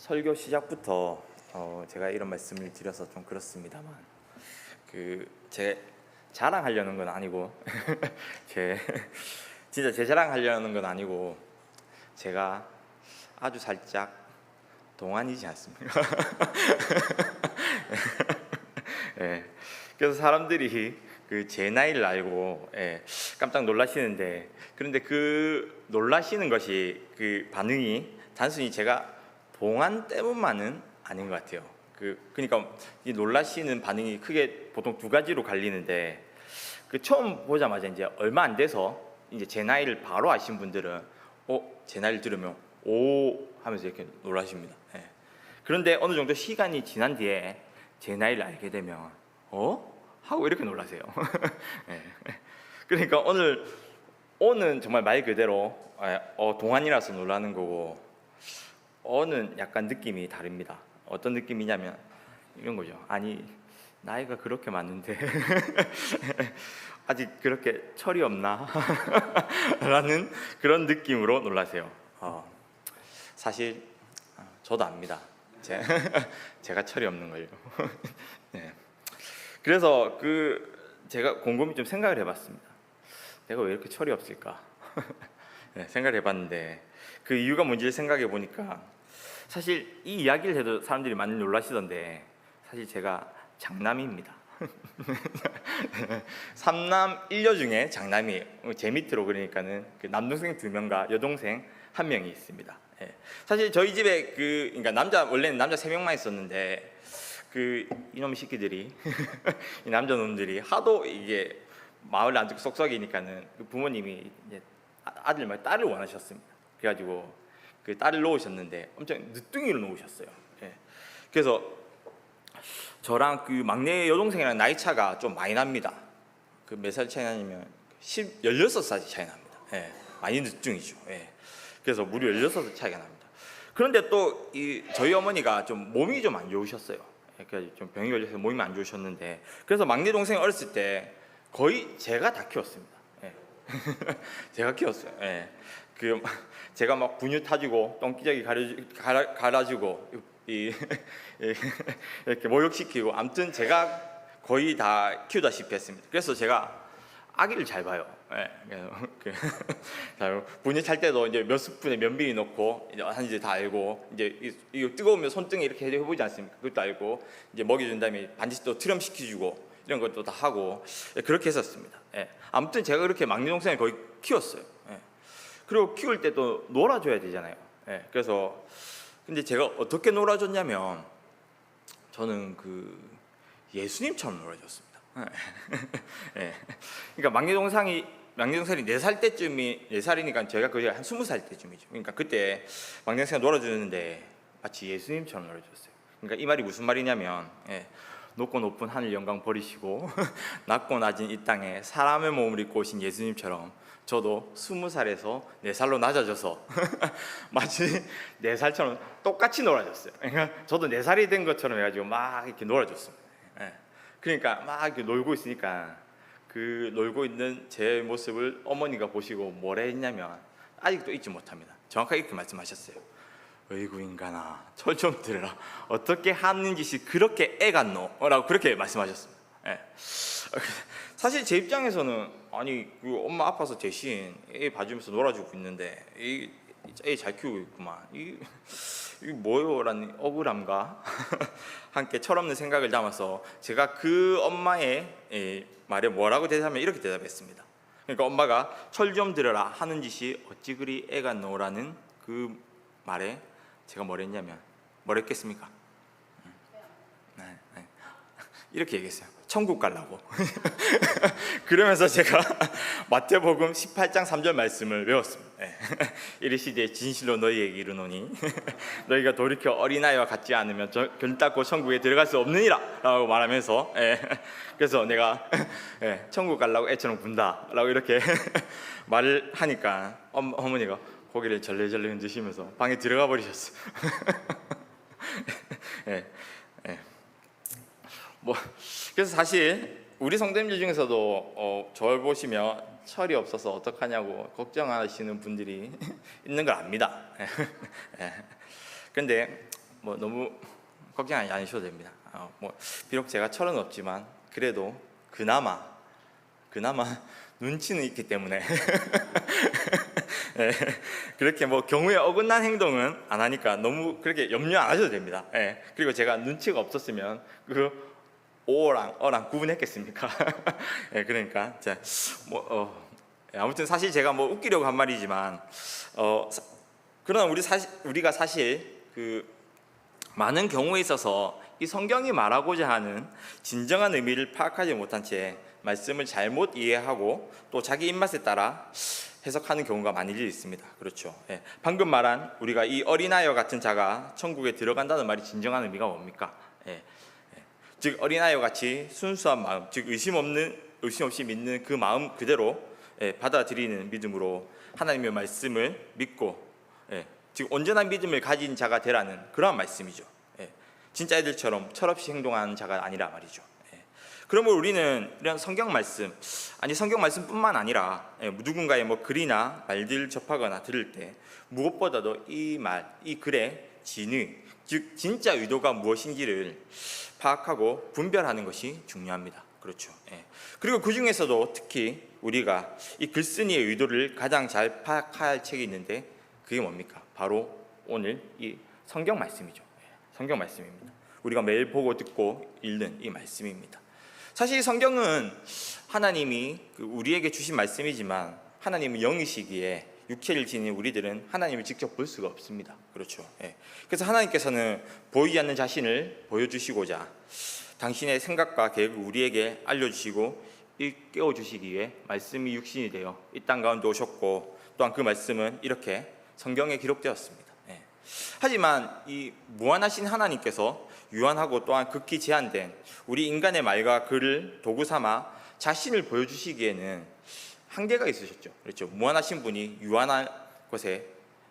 설교 시작부터 제가 이런 말씀을 드려서 좀 그렇습니다만, 제 자랑하려는 건 아니고 진짜 제 자랑하려는 건 아니고, 제가 아주 살짝 동안이지 않습니까? 예. 그래서 사람들이 제 나이를 알고 깜짝 놀라시는데, 그런데 그 놀라시는 것이 반응이 단순히 제가 동안 때문만은 아닌 것 같아요. 그러니까 이 놀라시는 반응이 크게 보통 두 가지로 갈리는데, 처음 보자마자 이제 얼마 안 돼서 이제 제 나이를 바로 아신 분들은 제 나이를 들으면 오 하면서 이렇게 놀라십니다. 그런데 어느 정도 시간이 지난 뒤에 제 나이를 알게 되면 하고 이렇게 놀라세요. 그러니까 오는 정말 말 그대로 동안이라서 놀라는 거고, 어는 약간 느낌이 다릅니다. 어떤 느낌이냐면 이런 거죠. 아니, 나이가 그렇게 많은데 아직 그렇게 철이 없나? 라는 그런 느낌으로 놀라세요. 사실 저도 압니다. 제가 철이 없는 걸요. 네. 그래서 제가 곰곰이 좀 생각을 해봤습니다. 내가 왜 이렇게 철이 없을까? 생각을 해봤는데, 그 이유가 뭔지를 생각해 보니까, 사실 이 이야기를 해도 사람들이 많이 놀라시던데, 사실 제가 장남입니다. 3남 1녀 중에 장남이에요. 제 밑으로 그러니까는 남동생 2명과 여동생 1명이 있습니다. 사실 저희 집에 그러니까 원래는 남자 3명만 있었는데, 이놈 새끼들이 이 남자놈들이 하도 이게 마을 안 듣고 쏙쏙이니까는 부모님이 이제 아들 말 딸을 원하셨습니다. 그래가지고 딸을 놓으셨는데 엄청 늦둥이를 놓으셨어요. 그래서 저랑 막내 여동생이랑 나이 차가 좀 많이 납니다. 몇 살 차이 나냐면 16살 차이 납니다. 많이 늦둥이죠. 그래서 무려 16살 차이가 납니다. 그런데 또 저희 어머니가 좀 몸이 좀 안 좋으셨어요. 그래서 좀 병이 걸려서 몸이 안 좋으셨는데, 그래서 막내 동생 어렸을 때 거의 제가 다 키웠습니다. 제가 키웠어요. 제가 막 분유 타주고 똥기저귀 갈아주고 이렇게 목욕시키고, 아무튼 제가 거의 다 키우다시피 했습니다. 그래서 제가 아기를 잘 봐요. 분유 찰 때도 이제 몇 스푼에 몇 미리 넣고 하는지 다 알고, 이제 이거 뜨거우면 손등에 이렇게 해보지 않습니까? 그것도 알고, 이제 먹여준 다음에 반드시 또 트럼 시켜주고 이런 것도 다 하고 그렇게 했었습니다. 아무튼 제가 그렇게 막내 동생을 거의 키웠어요. 그리고 키울 때 또 놀아줘야 되잖아요. 그래서 근데 제가 어떻게 놀아줬냐면, 저는 예수님처럼 놀아줬습니다. 그러니까 막내 동생이 4살 때쯤이, 4살이니까 제가 거의 한 20살 때쯤이죠. 그러니까 그때 막내 동생이 놀아주는데 마치 예수님처럼 놀아줬어요. 그러니까 이 말이 무슨 말이냐면, 높고 높은 하늘 영광 버리시고 낮고 낮은 이 땅에 사람의 몸을 입고 오신 예수님처럼 저도 20살에서 4살로 낮아져서 마치 4살처럼 똑같이 놀아줬어요. 그러니까 저도 4살이 된 것처럼 해가지고 막 이렇게 놀아줬습니다. 그러니까 막 이렇게 놀고 있으니까 놀고 있는 제 모습을 어머니가 보시고 뭐라 했냐면, 아직도 잊지 못합니다. 정확하게 이렇게 말씀하셨어요. 어이구 인간아, 철 좀 들으라. 어떻게 하는 짓이 그렇게 애 같노? 라고 그렇게 말씀하셨습니다. 사실 제 입장에서는, 아니 엄마 아파서 대신 애 봐주면서 놀아주고 있는데 애 잘 키우고 있구만, 이 뭐요? 라는 억울함과 함께 철없는 생각을 담아서 제가 엄마의 말에 뭐라고 대답하면 이렇게 대답했습니다. 그러니까 엄마가 철 좀 들어라 하는 짓이 어찌 그리 애 같노라는 말에 제가 뭐랬냐면, 뭐랬겠습니까? 이렇게 얘기했어요. 천국 가려고. 그러면서 제가 마태복음 18장 3절 말씀을 외웠습니다. 이르시되 진실로 너희에게 이르노니 너희가 돌이켜 어린아이와 같지 않으면 결단코 천국에 들어갈 수 없느니라 라고 말하면서, 그래서 내가 천국 가려고 애처럼 군다 라고 이렇게 말을 하니까 어머니가 고개를 절레절레 흔드시면서 방에 들어가 버리셨어요. 그래서 사실 우리 성도님들 중에서도 저를 보시면 철이 없어서 어떡하냐고 걱정하시는 분들이 있는 걸 압니다. 근데 뭐 너무 걱정하지 않으셔도 됩니다. 뭐 비록 제가 철은 없지만 그래도 그나마 눈치는 있기 때문에 예, 그렇게 뭐 경우에 어긋난 행동은 안 하니까 너무 그렇게 염려 안 하셔도 됩니다. 예, 그리고 제가 눈치가 없었으면 그 오랑 어랑 구분했겠습니까? 예, 그러니까 아무튼 사실 제가 뭐 웃기려고 한 말이지만 그러나 우리가 사실 그 많은 경우에 있어서 이 성경이 말하고자 하는 진정한 의미를 파악하지 못한 채 말씀을 잘못 이해하고 또 자기 입맛에 따라 해석하는 경우가 많이 있습니다. 그렇죠. 예. 방금 말한 우리가 이 어린아이와 같은 자가 천국에 들어간다는 말이 진정한 의미가 뭡니까? 예. 즉 어린아이와 같이 순수한 마음, 즉 의심 없이 믿는 그 마음 그대로 받아들이는 믿음으로 하나님의 말씀을 믿고 즉 온전한 믿음을 가진 자가 되라는 그러한 말씀이죠. 진짜 애들처럼 철없이 행동하는 자가 아니라 말이죠. 그러므로 우리는 이런 성경 말씀뿐만 아니라 누군가의 뭐 글이나 말들 접하거나 들을 때 무엇보다도 이 글의 진의, 즉 진짜 의도가 무엇인지를 파악하고 분별하는 것이 중요합니다. 그렇죠. 그리고 그 중에서도 특히 우리가 이 글쓴이의 의도를 가장 잘 파악할 책이 있는데 그게 뭡니까? 바로 오늘 이 성경 말씀이죠. 성경 말씀입니다. 우리가 매일 보고 듣고 읽는 이 말씀입니다. 사실 성경은 하나님이 우리에게 주신 말씀이지만 하나님은 영이시기에 육체를 지닌 우리들은 하나님을 직접 볼 수가 없습니다. 그렇죠. 그래서 하나님께서는 보이지 않는 자신을 보여주시고자 당신의 생각과 계획을 우리에게 알려주시고 깨워주시기 위해 말씀이 육신이 되어 이 땅 가운데 오셨고 또한 그 말씀은 이렇게 성경에 기록되었습니다. 하지만 이 무한하신 하나님께서 유한하고 또한 극히 제한된 우리 인간의 말과 글을 도구 삼아 자신을 보여주시기에는 한계가 있으셨죠. 그렇죠. 무한하신 분이 유한한 것에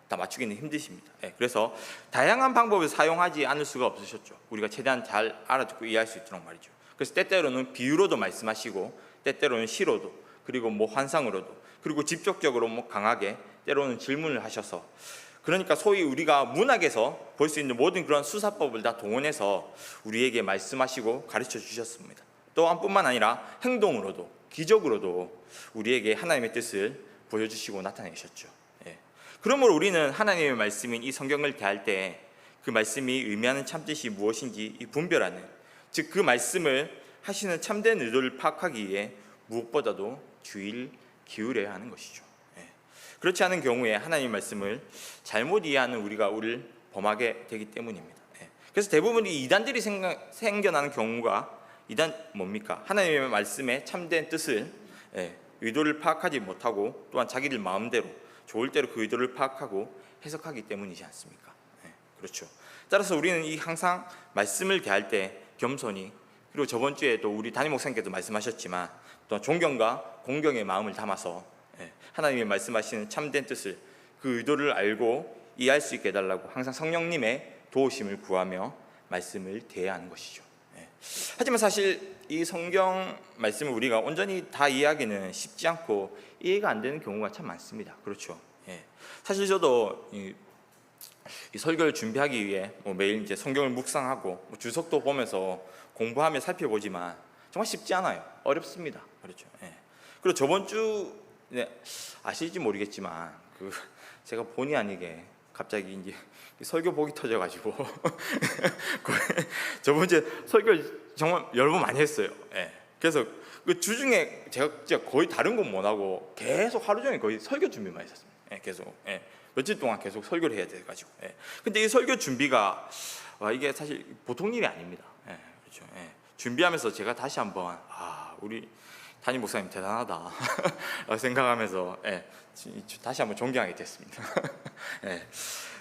다 맞추기는 힘드십니다. 그래서 다양한 방법을 사용하지 않을 수가 없으셨죠. 우리가 최대한 잘 알아듣고 이해할 수 있도록 말이죠. 그래서 때때로는 비유로도 말씀하시고 때때로는 시로도 그리고 뭐 환상으로도 그리고 직접적으로 뭐 강하게 때로는 질문을 하셔서 그러니까 소위 우리가 문학에서 볼 수 있는 모든 그런 수사법을 다 동원해서 우리에게 말씀하시고 가르쳐 주셨습니다. 또한 뿐만 아니라 행동으로도 기적으로도 우리에게 하나님의 뜻을 보여주시고 나타내셨죠. 그러므로 우리는 하나님의 말씀인 이 성경을 대할 때 그 말씀이 의미하는 참뜻이 무엇인지 분별하는 즉 그 말씀을 하시는 참된 의도를 파악하기 위해 무엇보다도 주의를 기울여야 하는 것이죠. 그렇지 않은 경우에 하나님의 말씀을 잘못 이해하는 우리가 범하게 되기 때문입니다. 그래서 대부분 이 이단들이 생겨나는 경우가 이단 뭡니까? 하나님의 말씀의 참된 뜻을 의도를 파악하지 못하고 또한 자기들 마음대로 좋을 대로 그 의도를 파악하고 해석하기 때문이지 않습니까? 그렇죠. 따라서 우리는 항상 말씀을 대할 때 겸손히 그리고 저번 주에도 우리 담임 목사님께도 말씀하셨지만 또 존경과 공경의 마음을 담아서 하나님이 말씀하시는 참된 뜻을 그 의도를 알고 이해할 수 있게 해달라고 항상 성령님의 도우심을 구하며 말씀을 대해야 하는 것이죠. 하지만 사실 이 성경 말씀을 우리가 온전히 다 이해하기는 쉽지 않고 이해가 안 되는 경우가 참 많습니다. 그렇죠. 사실 저도 이 설교를 준비하기 위해 매일 이제 성경을 묵상하고 주석도 보면서 공부하며 살펴보지만 정말 쉽지 않아요. 어렵습니다. 그렇죠. 그리고 저번 주 아실지 모르겠지만 제가 본의 아니게 갑자기 이제 설교복이 터져가지고 저번 주에 설교 정말 여러 번 많이 했어요. 그래서 그 주중에 제가 진짜 거의 다른 건 못 하고 계속 하루 종일 거의 설교 준비만 했었습니다. 계속 며칠 동안 계속 설교를 해야 돼가지고. 근데 이 설교 준비가 이게 사실 보통 일이 아닙니다. 그렇죠. 준비하면서 제가 다시 한번 우리 담임 목사님 대단하다 생각하면서 다시 한번 존경하게 됐습니다.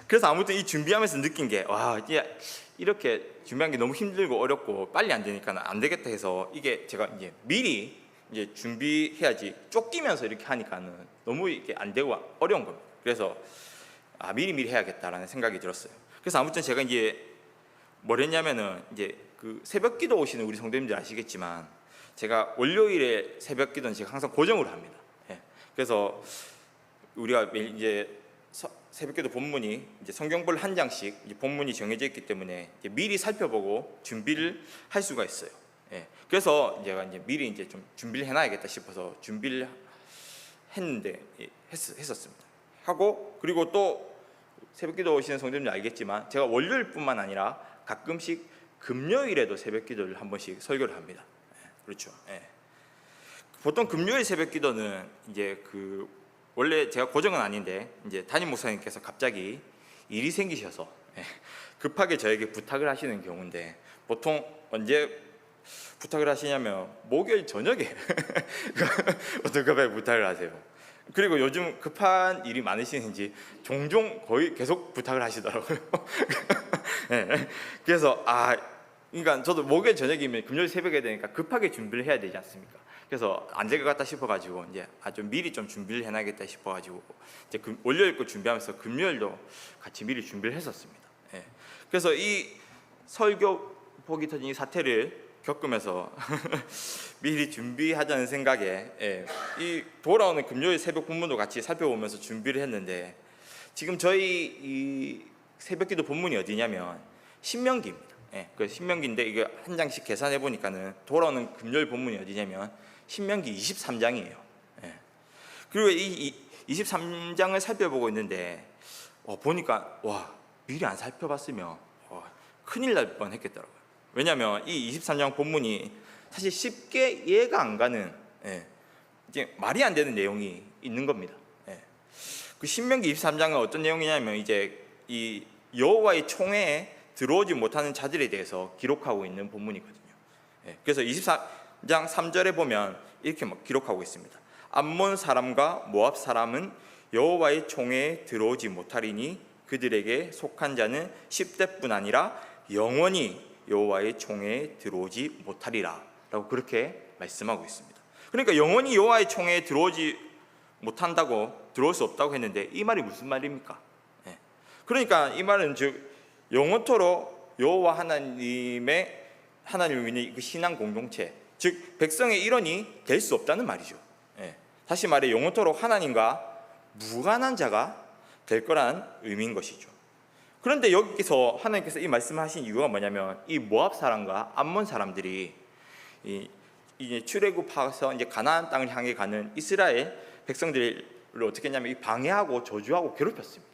그래서 아무튼 이 준비하면서 느낀 게 이렇게 준비한 게 너무 힘들고 어렵고 빨리 안 되니까 안 되겠다 해서 이게 제가 이제 미리 이제 준비해야지 쫓기면서 이렇게 하니까는 너무 이게 안 되고 어려운 겁니다. 그래서 미리 해야겠다라는 생각이 들었어요. 그래서 아무튼 제가 이제 뭘 했냐면은 이제 그 새벽기도 오시는 우리 성도님들 아시겠지만 제가 월요일에 새벽기도는 제가 항상 고정으로 합니다. 그래서 우리가 이제 새벽기도 본문이 이제 성경별 한 장씩 이제 본문이 정해져 있기 때문에 이제 미리 살펴보고 준비를 할 수가 있어요. 예. 그래서 제가 이제 미리 이제 좀 준비를 해놔야겠다 싶어서 준비를 했는데 했었습니다. 하고 그리고 또 새벽기도 오시는 성도님들 알겠지만 제가 월요일뿐만 아니라 가끔씩 금요일에도 새벽기도를 한 번씩 설교를 합니다. 예. 그렇죠. 예. 보통 금요일 새벽기도는 이제 원래 제가 고정은 아닌데 이제 담임 목사님께서 갑자기 일이 생기셔서 급하게 저에게 부탁을 하시는 경우인데 보통 언제 부탁을 하시냐면 목요일 저녁에 어떤 급하게 부탁을 하세요. 그리고 요즘 급한 일이 많으시는지 종종 거의 계속 부탁을 하시더라고요. 그래서 그러니까 저도 목요일 저녁이면 금요일 새벽에 되니까 급하게 준비를 해야 되지 않습니까? 그래서 안 될 것 같다 싶어가지고 이제 좀 미리 좀 준비를 해놔야겠다 싶어가지고 이제 월요일 거 준비하면서 금요일도 같이 미리 준비를 했었습니다. 그래서 이 설교 복이 터진 이 사태를 겪으면서 미리 준비하자는 생각에 이 돌아오는 금요일 새벽 본문도 같이 살펴보면서 준비를 했는데 지금 저희 이 새벽기도 본문이 어디냐면 신명기입니다. 그 신명기인데 이게 한 장씩 계산해 보니까는 돌아오는 금요일 본문이 어디냐면 신명기 23장이에요. 그리고 이 23장을 살펴보고 있는데 보니까 미리 안 살펴봤으면 큰일 날 뻔했겠더라고요. 왜냐하면 이 23장 본문이 사실 쉽게 이해가 안 가는 이제 말이 안 되는 내용이 있는 겁니다. 그 신명기 23장은 어떤 내용이냐면 이제 이 여호와의 총회에 들어오지 못하는 자들에 대해서 기록하고 있는 본문이거든요. 그래서 23장 3절에 보면 이렇게 막 기록하고 있습니다. 암몬 사람과 모압 사람은 여호와의 총회에 들어오지 못하리니 그들에게 속한 자는 10대뿐 아니라 영원히 여호와의 총회에 들어오지 못하리라 라고 그렇게 말씀하고 있습니다. 그러니까 영원히 여호와의 총회에 들어오지 못한다고 들어올 수 없다고 했는데 이 말이 무슨 말입니까? 그러니까 이 말은 즉 영원토록 여호와 하나님을 믿는 그 신앙 공동체, 즉 백성의 일원이 될 수 없다는 말이죠. 다시 말해 영원토록 하나님과 무관한 자가 될 거란 의미인 것이죠. 그런데 여기서 하나님께서 이 말씀하신 이유가 뭐냐면 이 모압 사람과 암몬 사람들이 이제 출애굽해서 이제 가나안 땅을 향해 가는 이스라엘 백성들을 어떻게 했냐면 이 방해하고 저주하고 괴롭혔습니다.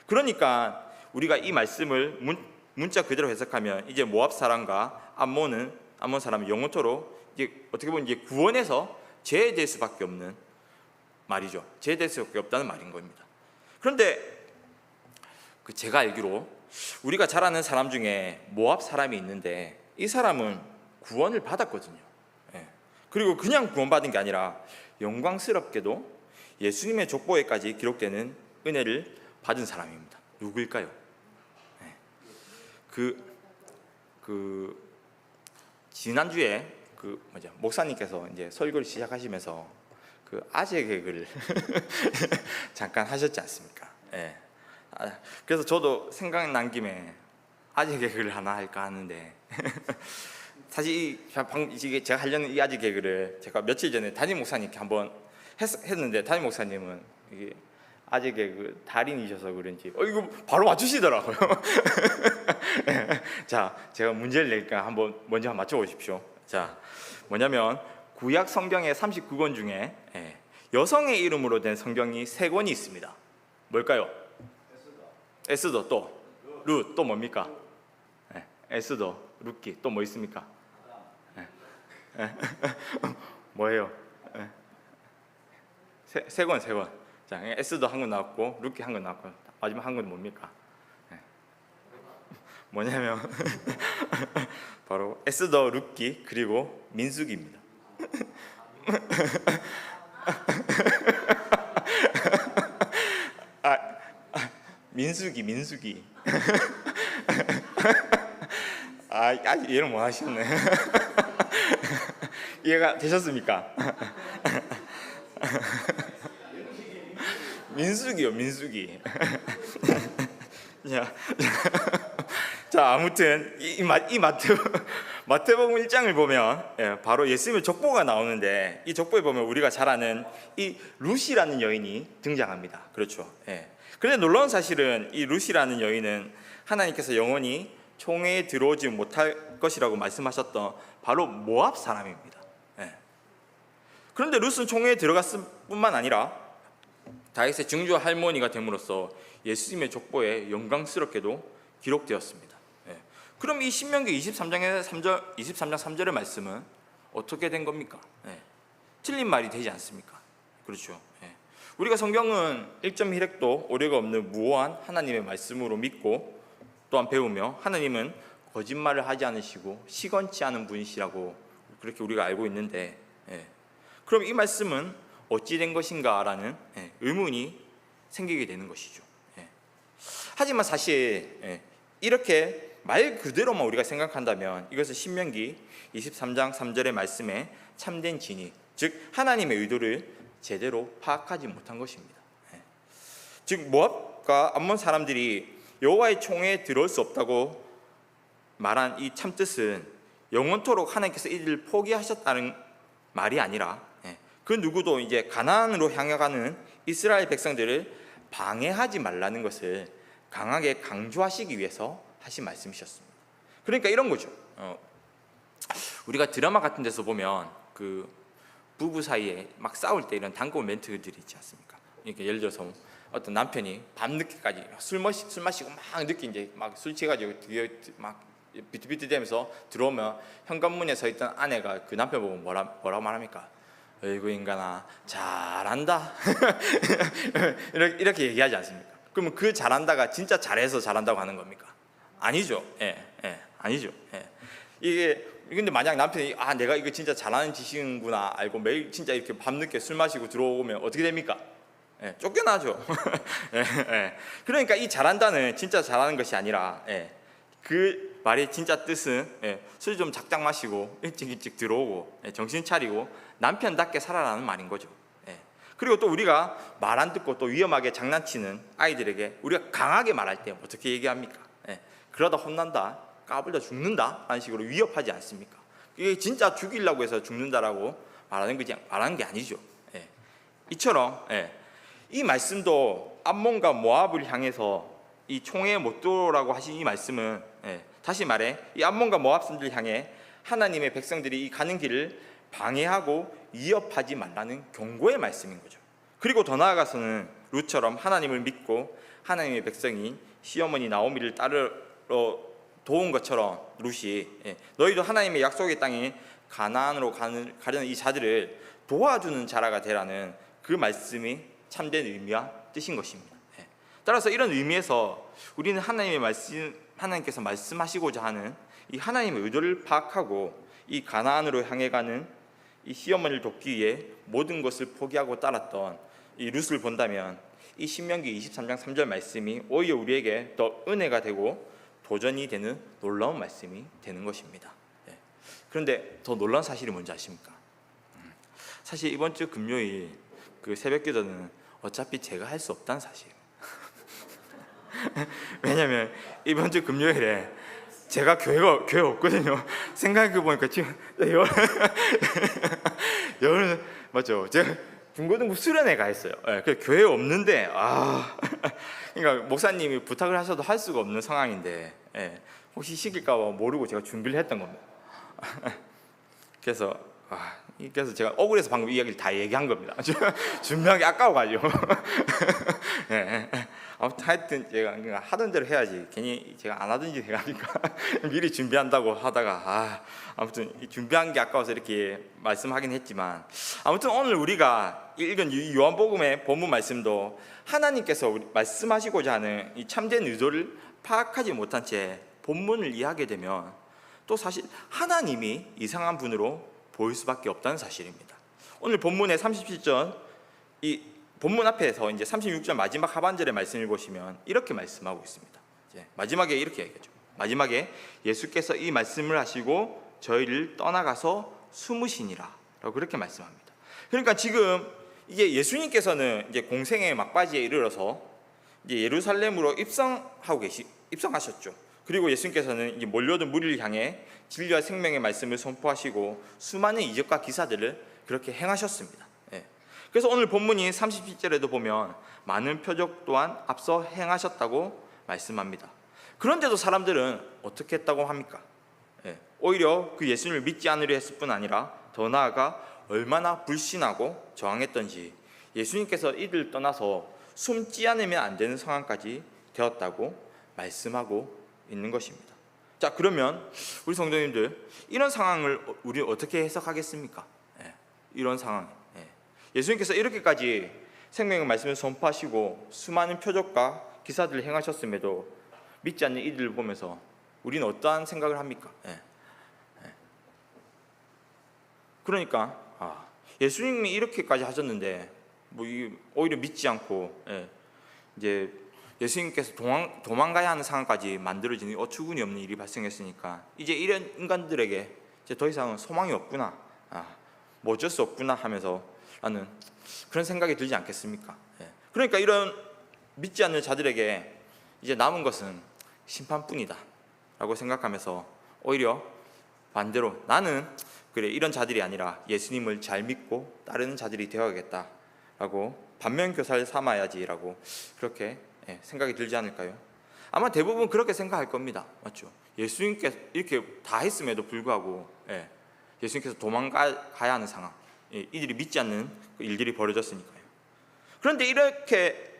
그러니까 우리가 이 말씀을 문자 그대로 해석하면 이제 모압 사람과 암몬 사람은 영원토록 이제 어떻게 보면 이제 구원에서 제외될 수밖에 없는 말이죠. 제외될 수밖에 없다는 말인 겁니다. 그런데 제가 알기로 우리가 잘 아는 사람 중에 모압 사람이 있는데 이 사람은 구원을 받았거든요. 그리고 그냥 구원받은 게 아니라 영광스럽게도 예수님의 족보에까지 기록되는 은혜를 받은 사람입니다. 누구일까요? 지난주에 목사님께서 이제 설교를 시작하시면서 아재 개그를 잠깐 하셨지 않습니까? 그래서 저도 생각난 김에 아재 개그를 하나 할까 하는데 사실 제가 하려는 이 아재 개그를 제가 며칠 전에 담임 목사님께 한번 했는데 담임 목사님은 이게 아재 개그 달인이셔서 그런지 이거 바로 맞추시더라고요. 자, 제가 문제를 낼까 먼저 한번 맞춰보십시오. 자, 뭐냐면 구약 성경의 39권 중에 여성의 이름으로 된 성경이 3권이 있습니다. 뭘까요? 에스더, 또 룻, 또 뭡니까? 에스더, 룻기, 또 뭐 있습니까? 뭐예요? 세 권. 자, 에스더 한 권 나왔고 룻기 한 권 나왔고 마지막 한 건 뭡니까? 뭐냐면 바로 에스더, 룻기 그리고 민수기입니다. 민수기. 아직 이해를 못 하셨네. 이해가 되셨습니까? 민수기. 자, 아무튼 이 마태복음 1장을 보면 바로 예수님의 족보가 나오는데 이 족보에 보면 우리가 잘 아는 이 룻이라는 여인이 등장합니다. 그렇죠. 그런데 놀라운 사실은 이 룻이라는 여인은 하나님께서 영원히 총회에 들어오지 못할 것이라고 말씀하셨던 바로 모압 사람입니다. 예. 그런데 룻은 총회에 들어갔을 뿐만 아니라 다윗의 증조 할머니가 됨으로써 예수님의 족보에 영광스럽게도 기록되었습니다. 예. 그럼 이 신명기 23장 3절의 말씀은 어떻게 된 겁니까? 예. 틀린 말이 되지 않습니까? 그렇죠. 예. 우리가 성경은 1.1획도 오류가 없는 무오한 하나님의 말씀으로 믿고 또한 배우며 하나님은 거짓말을 하지 않으시고 시건치 않은 분이시라고 그렇게 우리가 알고 있는데, 예. 그럼 이 말씀은 어찌 된 것인가라는 의문이 생기게 되는 것이죠. 예. 하지만 사실 이렇게 말 그대로만 우리가 생각한다면 이것은 신명기 23장 3절의 말씀에 참된 진위, 즉 하나님의 의도를 제대로 파악하지 못한 것입니다. 즉 모압과 암몬 사람들이 여호와의 총회에 들어올 수 없다고 말한 이 참뜻은 영원토록 하나님께서 이들을 포기하셨다는 말이 아니라 그 누구도 이제 가나안으로 향해가는 이스라엘 백성들을 방해하지 말라는 것을 강하게 강조하시기 위해서 하신 말씀이셨습니다. 그러니까 이런 거죠. 우리가 드라마 같은 데서 보면 그 부부 사이에 막 싸울 때 이런 단골 멘트들이 있지 않습니까? 이렇게 예를 들어서 어떤 남편이 밤늦게까지 술 마시고 막 늦게 이제 막 술 취해가지고 뒤에 막 비트비트대면서 들어오면 현관문에 서 있던 아내가 그 남편 보고 뭐라고 말합니까? 어이구 인간아 잘한다. 이렇게 얘기하지 않습니까? 그러면 그 잘한다가 진짜 잘해서 잘한다고 하는 겁니까? 아니죠. 아니죠. 이게 근데 만약 남편이 내가 이거 진짜 잘하는 짓이구나 알고 매일 진짜 이렇게 밤늦게 술 마시고 들어오면 어떻게 됩니까? 쫓겨나죠. 그러니까 이 잘한다는 진짜 잘하는 것이 아니라 그 말의 진짜 뜻은 술 좀 작작 마시고 일찍 들어오고 정신 차리고 남편답게 살아라는 말인 거죠. 그리고 또 우리가 말 안 듣고 또 위험하게 장난치는 아이들에게 우리가 강하게 말할 때 어떻게 얘기합니까? 그러다 혼난다, 까불다 죽는다 라는 식으로 위협하지 않습니까? 이게 진짜 죽이려고 해서 죽는다라고 말하는 게 아니죠. 이처럼 이 말씀도 암몬과 모압을 향해서 이 총회에 못 들어오라고 하신 이 말씀은 다시 말해 이 암몬과 모압 사람들을 향해 하나님의 백성들이 이 가는 길을 방해하고 위협하지 말라는 경고의 말씀인 거죠. 그리고 더 나아가서는 룻처럼 하나님을 믿고 하나님의 백성인 시어머니 나오미를 따르러 도운 것처럼 룻이 너희도 하나님의 약속의 땅에 가나안으로 가려는 이 자들을 도와주는 자라가 되라는 그 말씀이 참된 의미와 뜻인 것입니다. 따라서 이런 의미에서 우리는 하나님께서 말씀하시고자 하는 이 하나님의 의도를 파악하고 이 가나안으로 향해 가는 이 시어머니를 돕기 위해 모든 것을 포기하고 따랐던 이 룻을 본다면 이 신명기 23장 3절 말씀이 오히려 우리에게 더 은혜가 되고 도전이 되는 놀라운 말씀이 되는 것입니다. 그런데 더 놀라운 사실이 뭔지 아십니까? 사실 이번 주 금요일 그 새벽기도는 어차피 제가 할 수 없다는 사실입니다. 왜냐하면 이번 주 금요일에 제가 교회 없거든요. 생각해보니까 지금 여름 맞죠? 제가 중고등부 수련회 가 있어요. 그 교회 없는데 그러니까 목사님이 부탁을 하셔도 할 수가 없는 상황인데 혹시 시킬까봐 모르고 제가 준비를 했던 겁니다. 그래서 제가 억울해서 방금 이야기를 다 얘기한 겁니다. 준비한 게 아까워가지고. 아무튼 하여튼 제가 하던 대로 해야지 괜히 제가 안 하든지 해가니까 미리 준비한다고 하다가 아무튼 준비한 게 아까워서 이렇게 말씀하긴 했지만 아무튼 오늘 우리가 읽은 요한복음의 본문 말씀도 하나님께서 말씀하시고자 하는 이 참된 의도를 파악하지 못한 채 본문을 이해하게 되면 또 사실 하나님이 이상한 분으로 보일 수밖에 없다는 사실입니다. 오늘 본문의 37절 이 본문 앞에서 이제 36절 마지막 하반절의 말씀을 보시면 이렇게 말씀하고 있습니다. 마지막에 이렇게 얘기하죠. 마지막에 예수께서 이 말씀을 하시고 저희를 떠나가서 숨으시니라라고 그렇게 말씀합니다. 그러니까 지금 이게 예수님께서는 이제 공생의 막바지에 이르러서 이제 예루살렘으로 입성하셨죠. 그리고 예수님께서는 이제 몰려든 무리를 향해 진리와 생명의 말씀을 선포하시고 수많은 이적과 기사들을 그렇게 행하셨습니다. 그래서 오늘 본문이 37절에도 보면 많은 표적 또한 앞서 행하셨다고 말씀합니다. 그런데도 사람들은 어떻게 했다고 합니까? 오히려 그 예수님을 믿지 않으려 했을 뿐 아니라 더 나아가 얼마나 불신하고 저항했던지 예수님께서 이들을 떠나서 숨지 않으면 안 되는 상황까지 되었다고 말씀하고 있는 것입니다. 자, 그러면 우리 성도님들, 이런 상황을 우리 어떻게 해석하겠습니까? 이런 상황, 예수님께서 이렇게까지 생명의 말씀을 선포하시고 수많은 표적과 기사들을 행하셨음에도 믿지 않는 이들을 보면서 우리는 어떠한 생각을 합니까? 그러니까 예수님이 이렇게까지 하셨는데 오히려 믿지 않고 이제 예수님께서 도망가야 하는 상황까지 만들어지는 어처구니 없는 일이 발생했으니까 이제 이런 인간들에게 이제 더 이상은 소망이 없구나, 뭐 어쩔 수 없구나 하면서 라는 그런 생각이 들지 않겠습니까? 그러니까 이런 믿지 않는 자들에게 이제 남은 것은 심판뿐이다 라고 생각하면서 오히려 반대로 나는 그래 이런 자들이 아니라 예수님을 잘 믿고 따르는 자들이 되어야겠다 라고 반면교사를 삼아야지라고 그렇게 생각이 들지 않을까요? 아마 대부분 그렇게 생각할 겁니다. 맞죠? 예수님께서 이렇게 다 했음에도 불구하고 예수님께서 도망가야 하는 상황, 이들이 믿지 않는 일들이 벌어졌으니까요. 그런데 이렇게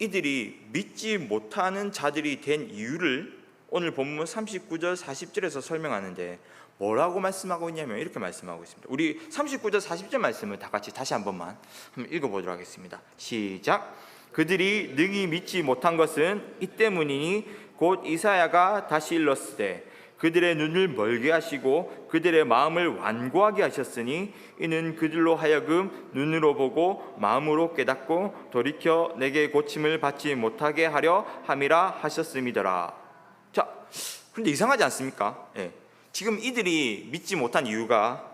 이들이 믿지 못하는 자들이 된 이유를 오늘 본문 39절 40절에서 설명하는데 뭐라고 말씀하고 있냐면 이렇게 말씀하고 있습니다. 우리 39절 40절 말씀을 다 같이 다시 한번 읽어보도록 하겠습니다. 시작. 그들이 능히 믿지 못한 것은 이 때문이니 곧 이사야가 다시 일렀으되 그들의 눈을 멀게 하시고 그들의 마음을 완고하게 하셨으니 이는 그들로 하여금 눈으로 보고 마음으로 깨닫고 돌이켜 내게 고침을 받지 못하게 하려 함이라 하셨음이더라. 자, 그런데 이상하지 않습니까? 지금 이들이 믿지 못한 이유가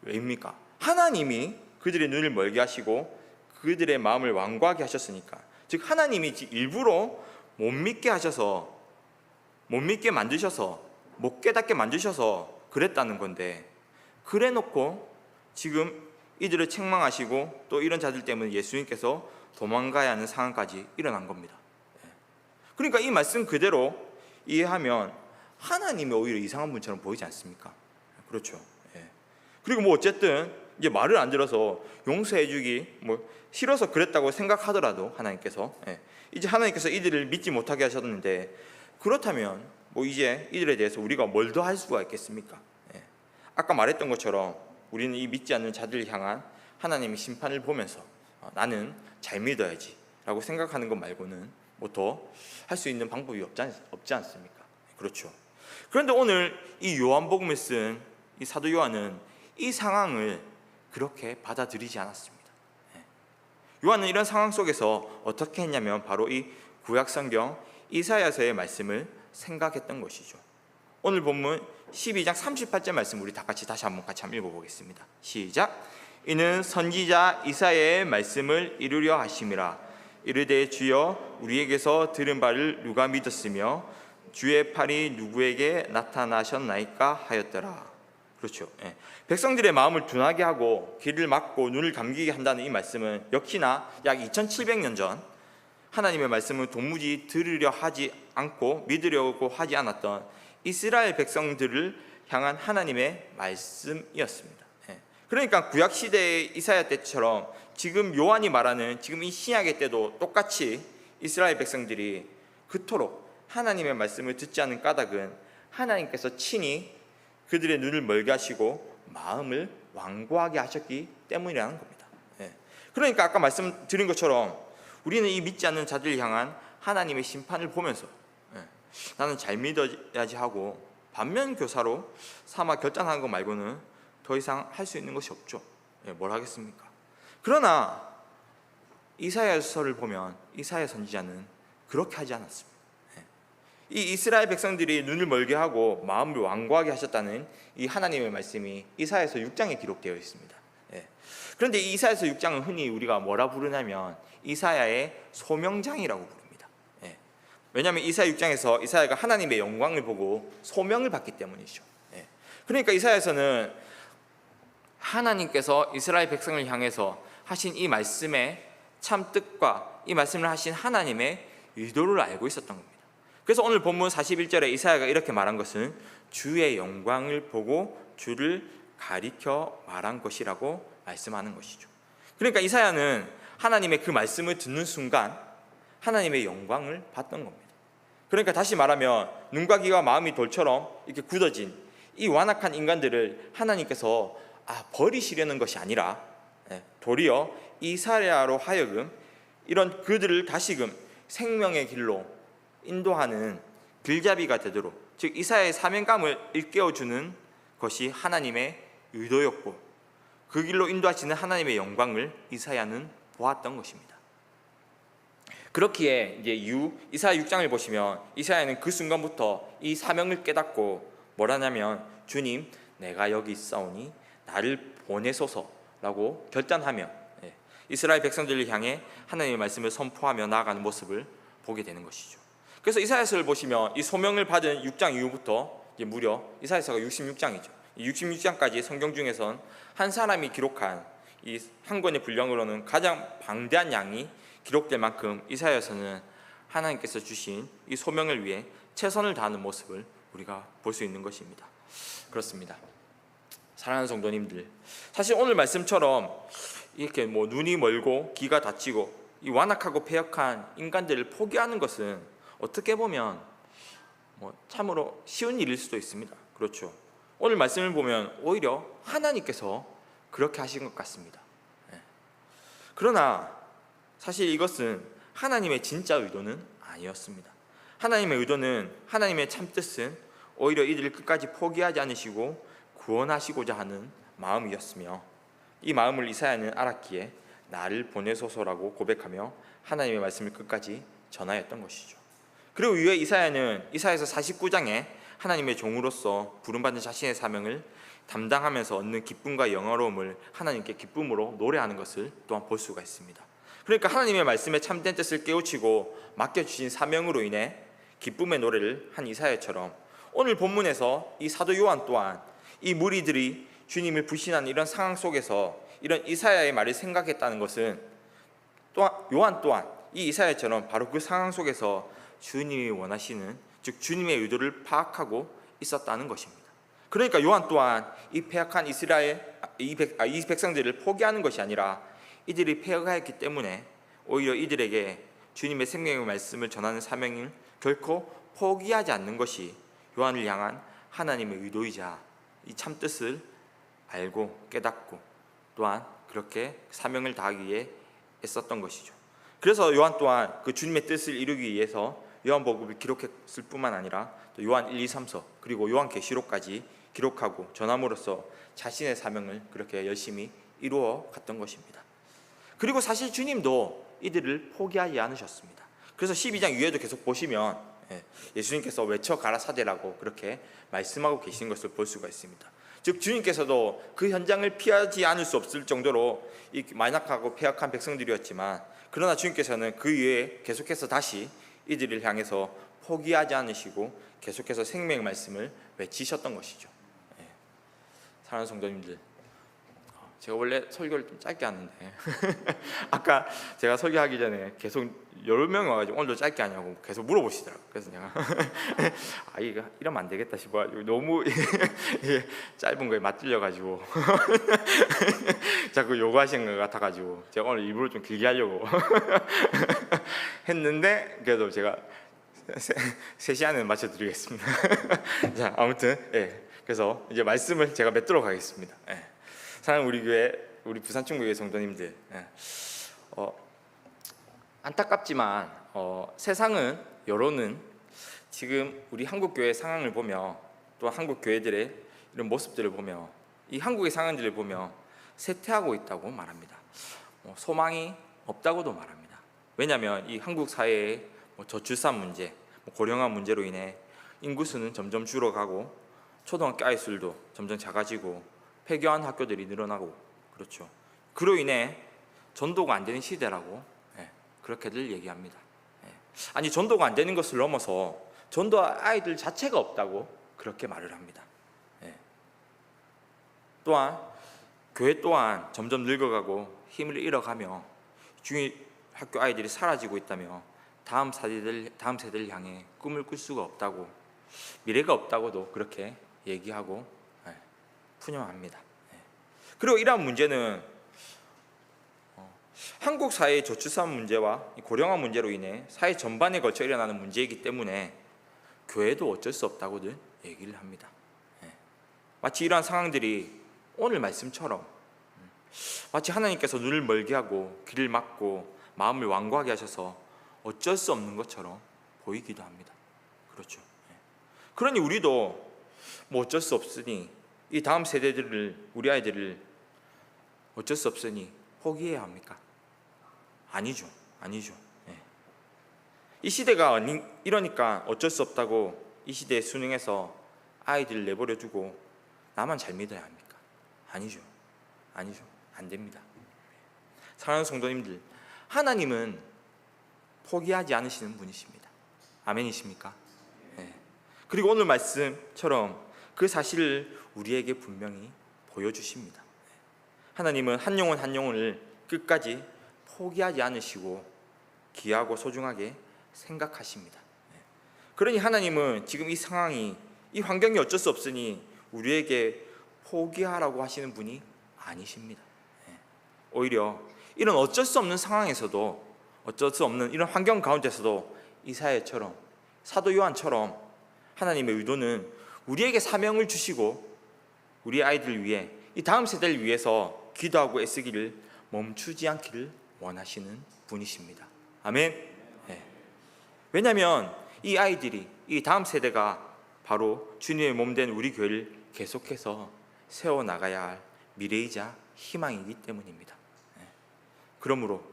왜입니까? 하나님이 그들의 눈을 멀게 하시고 그들의 마음을 완고하게 하셨으니까, 즉 하나님이 일부러 못 믿게 하셔서, 못 믿게 만드셔서, 못 깨닫게 만드셔서 그랬다는 건데, 그래 놓고 지금 이들을 책망하시고 또 이런 자들 때문에 예수님께서 도망가야 하는 상황까지 일어난 겁니다. 그러니까 이 말씀 그대로 이해하면 하나님이 오히려 이상한 분처럼 보이지 않습니까? 그렇죠. 그리고 뭐 어쨌든 이제 말을 안 들어서 용서해주기 싫어서 그랬다고 생각하더라도 하나님께서 이제 하나님께서 이들을 믿지 못하게 하셨는데, 그렇다면 이제 이들에 대해서 우리가 뭘 더 할 수가 있겠습니까? 아까 말했던 것처럼 우리는 이 믿지 않는 자들을 향한 하나님의 심판을 보면서 나는 잘 믿어야지 라고 생각하는 것 말고는 뭐 더 할 수 있는 방법이 없지 않습니까? 그렇죠. 그런데 오늘 이 요한복음을 쓴 이 사도 요한은 이 상황을 그렇게 받아들이지 않았습니다. 요한은 이런 상황 속에서 어떻게 했냐면 바로 이 구약성경 이사야서의 말씀을 생각했던 것이죠. 오늘 본문 12장 38절 말씀 우리 다 같이 다시 한번 읽어보겠습니다. 시작. 이는 선지자 이사야의 말씀을 이루려 하심이라. 이르되 주여 우리에게서 들은 바를 누가 믿었으며 주의 팔이 누구에게 나타나셨나이까 하였더라. 그렇죠. 백성들의 마음을 둔하게 하고 귀를 막고 눈을 감기게 한다는 이 말씀은 역시나 약 2700년 전 하나님의 말씀을 도무지 들으려 하지 않고 믿으려고 하지 않았던 이스라엘 백성들을 향한 하나님의 말씀이었습니다. 그러니까 구약 시대의 이사야 때처럼 지금 요한이 말하는 지금 이 신약의 때도 똑같이 이스라엘 백성들이 그토록 하나님의 말씀을 듣지 않은 까닭은 하나님께서 친히 그들의 눈을 멀게 하시고 마음을 완고하게 하셨기 때문이라는 겁니다. 그러니까 아까 말씀드린 것처럼 우리는 이 믿지 않는 자들을 향한 하나님의 심판을 보면서 나는 잘 믿어야지 하고 반면교사로 삼아 결단하는 것 말고는 더 이상 할 수 있는 것이 없죠. 뭘 하겠습니까? 그러나 이사야서를 보면 이사야 선지자는 그렇게 하지 않았습니다. 이 이스라엘 백성들이 눈을 멀게 하고 마음을 완고하게 하셨다는 이 하나님의 말씀이 이사야서 6장에 기록되어 있습니다. 그런데 이 이사야서 6장은 흔히 우리가 뭐라 부르냐면 이사야의 소명장이라고 부릅니다. 왜냐하면 이사야 6장에서 이사야가 하나님의 영광을 보고 소명을 받기 때문이죠. 그러니까 이사야서는 하나님께서 이스라엘 백성을 향해서 하신 이 말씀의 참 뜻과 이 말씀을 하신 하나님의 의도를 알고 있었던 겁니다. 그래서 오늘 본문 41절에 이사야가 이렇게 말한 것은 주의 영광을 보고 주를 가리켜 말한 것이라고 말씀하는 것이죠. 그러니까 이사야는 하나님의 그 말씀을 듣는 순간 하나님의 영광을 봤던 겁니다. 그러니까 다시 말하면 눈과 귀와 마음이 돌처럼 이렇게 굳어진 이 완악한 인간들을 하나님께서 버리시려는 것이 아니라 도리어 이사야로 하여금 이런 그들을 다시금 생명의 길로 인도하는 길잡이가 되도록, 즉 이사야의 사명감을 일깨워주는 것이 하나님의 의도였고 그 길로 인도하시는 하나님의 영광을 이사야는 보았던 것입니다. 그렇기에 이제 이사야 6장을 보시면 이사야는 그 순간부터 이 사명을 깨닫고 뭐라냐면 주님 내가 여기 있사오니 나를 보내소서라고 결단하며 이스라엘 백성들을 향해 하나님의 말씀을 선포하며 나아가는 모습을 보게 되는 것이죠. 그래서 이사야서를 보시면 이 소명을 받은 6장 이후부터 이제 무려 이사야서가 66장이죠. 이 66장까지 성경 중에선 한 사람이 기록한 이 한 권의 분량으로는 가장 방대한 양이 기록될 만큼 이사야서는 하나님께서 주신 이 소명을 위해 최선을 다하는 모습을 우리가 볼 수 있는 것입니다. 그렇습니다. 사랑하는 성도님들, 사실 오늘 말씀처럼 이렇게 눈이 멀고 귀가 닫히고 이 완악하고 패역한 인간들을 포기하는 것은 어떻게 보면 참으로 쉬운 일일 수도 있습니다. 그렇죠. 오늘 말씀을 보면 오히려 하나님께서 그렇게 하신 것 같습니다. 그러나 사실 이것은 하나님의 진짜 의도는 아니었습니다. 하나님의 의도는, 하나님의 참뜻은 오히려 이들을 끝까지 포기하지 않으시고 구원하시고자 하는 마음이었으며 이 마음을 이사야는 알았기에 나를 보내소서라고 고백하며 하나님의 말씀을 끝까지 전하였던 것이죠. 그리고 이후에 이사야는 이사야서 49장에 하나님의 종으로서 부름받은 자신의 사명을 담당하면서 얻는 기쁨과 영화로움을 하나님께 기쁨으로 노래하는 것을 또한 볼 수가 있습니다. 그러니까 하나님의 말씀에 참된 뜻을 깨우치고 맡겨주신 사명으로 인해 기쁨의 노래를 한 이사야처럼 오늘 본문에서 이 사도 요한 또한 이 무리들이 주님을 불신하는 이런 상황 속에서 이런 이사야의 말을 생각했다는 것은 또한 요한 또한 이 이사야처럼 바로 그 상황 속에서 주님이 원하시는, 즉 주님의 의도를 파악하고 있었다는 것입니다. 그러니까 요한 또한 이 패역한 이 백성들을 포기하는 것이 아니라 이들이 패역하였기 때문에 오히려 이들에게 주님의 생명의 말씀을 전하는 사명을 결코 포기하지 않는 것이 요한을 향한 하나님의 의도이자 이 참뜻을 알고 깨닫고 또한 그렇게 사명을 다하기 위해 애썼던 것이죠. 그래서 요한 또한 그 주님의 뜻을 이루기 위해서 요한복음을 기록했을 뿐만 아니라 또 요한 1, 2, 3서 그리고 요한계시록까지 기록하고 전함으로써 자신의 사명을 그렇게 열심히 이루어 갔던 것입니다. 그리고 사실 주님도 이들을 포기하지 않으셨습니다. 그래서 12장 이후에도 계속 보시면 예수님께서 외쳐 가라사대라고 그렇게 말씀하고 계신 것을 볼 수가 있습니다. 즉 주님께서도 그 현장을 피하지 않을 수 없을 정도로 이 만약하고 패역한 백성들이었지만 그러나 주님께서는 그 이후에 계속해서 다시 이들을 향해서 포기하지 않으시고 계속해서 생명의 말씀을 외치셨던 것이죠. 사랑하는 성도님들, 제가 원래 설교를 좀 짧게 하는데 아까 제가 설교하기 전에 계속 여러 명이 와가지고 오늘도 짧게 하냐고 계속 물어보시더라고요. 그래서 내가 이거 이러면 안 되겠다 싶어가지고 너무 짧은 거에 맞들려가지고 자꾸 요구하시는 것 같아가지고 제가 오늘 일부러 좀 길게 하려고 했는데 그래도 제가 3시간은 맞춰드리겠습니다. 자, 아무튼 그래서 이제 말씀을 제가 맺도록 하겠습니다. 사랑하는 우리 교회, 우리 부산중국교회 성도님들, 안타깝지만 세상은, 여론은 지금 우리 한국 교회 상황을 보며 또 한국 교회들의 이런 모습들을 보며 이 한국의 상황들을 보며 쇠퇴하고 있다고 말합니다. 소망이 없다고도 말합니다. 왜냐하면 이 한국 사회의 저출산 문제, 고령화 문제로 인해 인구수는 점점 줄어가고 초등학교 아이수도 점점 작아지고 폐교한 학교들이 늘어나고 그렇죠. 그로 인해 전도가 안 되는 시대라고 그렇게들 얘기합니다. 아니 전도가 안 되는 것을 넘어서 전도 아이들 자체가 없다고 그렇게 말을 합니다. 또한 교회 또한 점점 늙어가고 힘을 잃어가며 중학교 아이들이 사라지고 있다며 다음 세대를 향해 꿈을 꿀 수가 없다고, 미래가 없다고도 그렇게 얘기하고 푸념합니다. 그리고 이러한 문제는 한국 사회의 저출산 문제와 고령화 문제로 인해 사회 전반에 걸쳐 일어나는 문제이기 때문에 교회도 어쩔 수 없다고들 얘기를 합니다. 마치 이러한 상황들이 오늘 말씀처럼 마치 하나님께서 눈을 멀게 하고 귀를 막고 마음을 완고하게 하셔서 어쩔 수 없는 것처럼 보이기도 합니다. 그렇죠. 그러니 우리도 뭐 어쩔 수 없으니 이 다음 세대들을, 우리 아이들을 어쩔 수 없으니 포기해야 합니까? 아니죠. 이 시대가 이러니까 어쩔 수 없다고 이 시대에 순응해서 아이들을 내버려 두고 나만 잘 믿어야 합니까? 아니죠. 안 됩니다. 사랑하는 성도님들, 하나님은 포기하지 않으시는 분이십니다. 아멘이십니까? 그리고 오늘 말씀처럼 그 사실을 우리에게 분명히 보여주십니다. 하나님은 한 영혼 한 영혼을 끝까지 포기하지 않으시고 귀하고 소중하게 생각하십니다. 그러니 하나님은 지금 이 상황이, 이 환경이 어쩔 수 없으니 우리에게 포기하라고 하시는 분이 아니십니다. 오히려 이런 어쩔 수 없는 상황에서도, 어쩔 수 없는 이런 환경 가운데서도 이사야처럼, 사도 요한처럼 하나님의 의도는 우리에게 사명을 주시고 우리 아이들을 위해, 이 다음 세대를 위해서 기도하고 애쓰기를 멈추지 않기를 원하시는 분이십니다. 아멘. 왜냐하면 이 아이들이, 이 다음 세대가 바로 주님의 몸된 우리 교회를 계속해서 세워나가야 할 미래이자 희망이기 때문입니다. 그러므로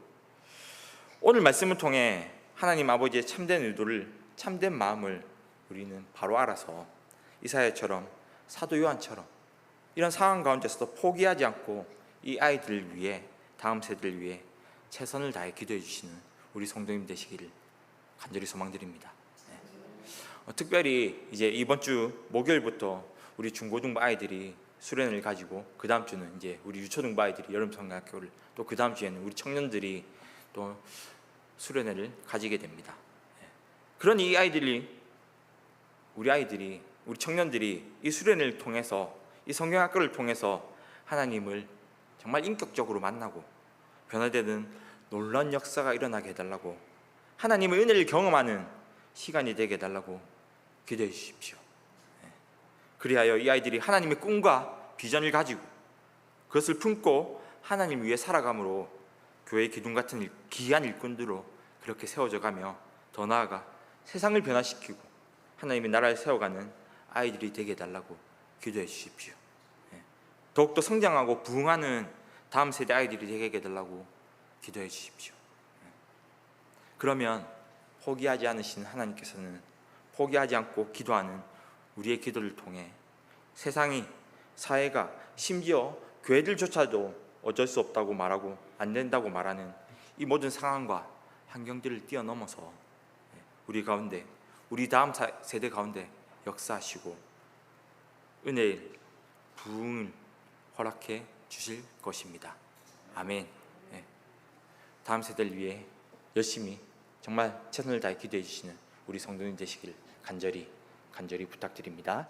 오늘 말씀을 통해 하나님 아버지의 참된 의도를, 참된 마음을 우리는 바로 알아서 이사야처럼, 사도 요한처럼 이런 상황 가운데서도 포기하지 않고 이 아이들을 위해, 다음 세대를 위해 최선을 다해 기도해 주시는 우리 성도님 되시기를 간절히 소망드립니다. 특별히 이제 이번 주 목요일부터 우리 중고등부 아이들이 수련회를 가지고, 그 다음 주는 이제 우리 유초등부 아이들이 여름성경학교를, 또 그 다음 주에는 우리 청년들이 또 수련회를 가지게 됩니다. 그러니 이 아이들이, 우리 청년들이 이 수련회를 통해서, 이 성경학교를 통해서 하나님을 정말 인격적으로 만나고 변화되는 놀라운 역사가 일어나게 해달라고, 하나님의 은혜를 경험하는 시간이 되게 해달라고 기도해 주십시오. 그리하여 이 아이들이 하나님의 꿈과 비전을 가지고 그것을 품고 하나님 위해 살아감으로 교회의 기둥 같은 귀한 일꾼들로 그렇게 세워져가며 더 나아가 세상을 변화시키고 하나님의 나라를 세워가는 아이들이 되게 해달라고 기도해 주십시오. 더욱더 성장하고 부흥하는 다음 세대 아이들이 되게 해달라고 기도해 주십시오. 그러면 포기하지 않으신 하나님께서는 포기하지 않고 기도하는 우리의 기도를 통해 세상이, 사회가, 심지어 교회들조차도 어쩔 수 없다고 말하고 안 된다고 말하는 이 모든 상황과 환경들을 뛰어넘어서 우리 가운데, 우리 다음 세대 가운데 역사하시고 은혜의 부흥을 허락해 주실 것입니다. 아멘. 다음 세대를 위해 열심히 정말 최선을 다해 기도해 주시는 우리 성도님 되시길 간절히 부탁드립니다.